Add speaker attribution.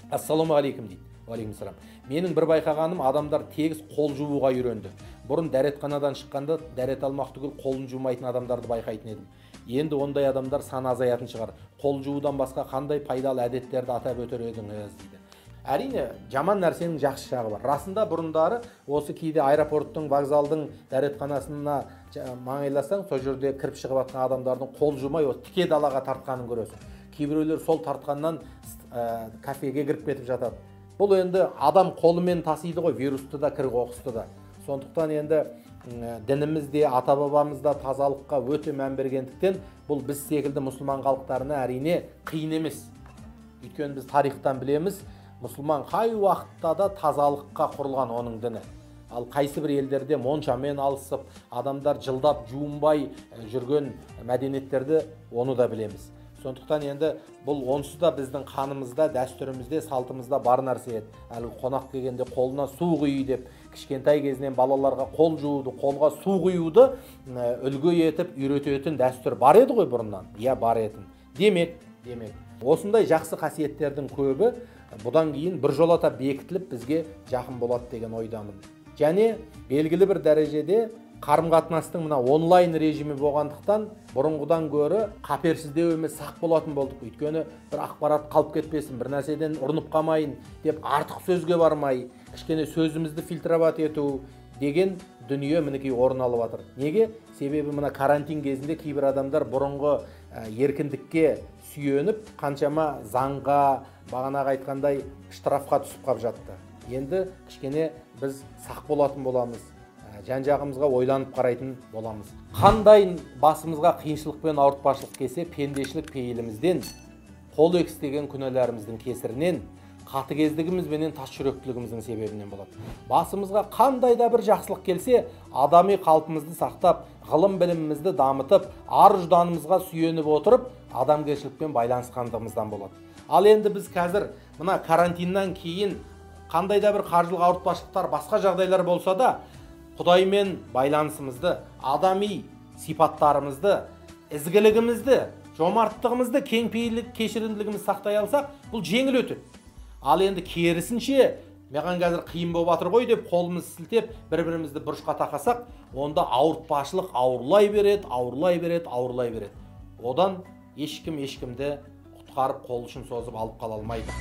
Speaker 1: Ассалаумағалейкум дейді. Уалейкумассалам. Менің бір байқағаным, адамдар тегіс қол жууға үйренді. Бұрын дәретханадан шыққанда дәрет алмақ түгіл қолын жумайтын адамдарды байқайтын едім. Енді ондай адамдар саны азаятын шығар. Қол жуудан басқа қандай пайдалы әдеттерді атап өтер едіңіз дейді. Әрине, жаман нәрсенің жақсы жағы бар. Расында бұрындары осы кейде аэропорттың, вокзалдың дәретханасына маңайласаң, сол жерде кіріп шығып жатқан адамдардың қол жумай тіке далаға тартқанын көресің. Кейбіреулер сол тартқаннан кафеге кіріп кетіп жатады. Бұл енді адам қолымен тасиды ғой, вирусты да, кір қоқысты да. Сондықтан енді дінімізде, ата-бабамызда тазалыққа өте мән бергендіктен, бұл біз секілді мұсылман халықтарына әрине қиын емес. Өйткені біз тарихтан білеміз, мұсылман қай уақытта да тазалыққа құрылған оның діні. Ал қайсы бір елдерде моншамен алысып, адамдар жылдап жуынбай жүрген мәдениеттерді оны да білеміз. Сондықтан енді бұл онсыз да біздің қанымызда, дәстүрімізде, салтымызда бар нәрсе еді. Әлгі қонақ келгенде қолына су құй деп, кішкентай кезінен балаларға қол жууды, қолға су құюды үлгі етіп үйрететін дәстүр бар еді ғой бұрыннан. Иә, бар еді. Демек, осындай жақсы қасиеттердің көбі бұдан кейін біржолата бекітіліп бізге жақын болады деген ойдамын. Және белгілі бір дәрежеде қарым-қатынастың мына онлайн режимі болғандықтан бұрынғыдан гөрі қаперсіздеу емес сақ болатын болдық. Өйткені бір ақпарат қалып кетпесін, бір нәрседен ұрынып қалмайын деп артық сөзге бармай, кішкене сөзімізді фильтровать ету деген дүние мінекей орын алып жатыр. Неге? Себебі мына карантин кезінде кейбір адамдар бұрынғы еркіндікке сүйеніп, қаншама заңға, бағанағы айтқандай штрафқа түсіп қалып жатты. Енді кішкене біз сақ болатын боламыз. Жан-жағымызға ойланып қарайтын боламыз. Қандай басымызға қиыншылық пен ауыртпашылық келсе, пендешілік пейілімізден, қол екістеген күнәларымыздың кесірінен, қатыгездігіміз бенен тас жүректілігіміздің себебінен болады. Басымызға қандай да бір жақсылық келсе, адами қалпымызды сақтап, ғылым білімімізді дамытып, ар-ұжданымызға сүйеніп отырып, адамгершілікпен байланысқандығымыздан болады. Ал енді біз қазір мына карантиннан кейін қандай да бір қаржылық ауыртпашылықтар, басқа жағдайлар болса да, Құдаймен байланысымызды, адами сипаттарымызды, ізгілігімізді, жомарттығымызды, кеңпейілдік, кешірімділігімізді сақтай алсақ, бұл жеңіл өтеді. Ал енді керісінше, маған қазір қиын болып жатыр ғой деп қолымыз сілтеп, бір-бірімізді бұрышқа тақасақ, онда ауыртпашылық ауырлай береді. Одан ешкім ешкімді құтқарып қол ұшын созып алып қала алмайды.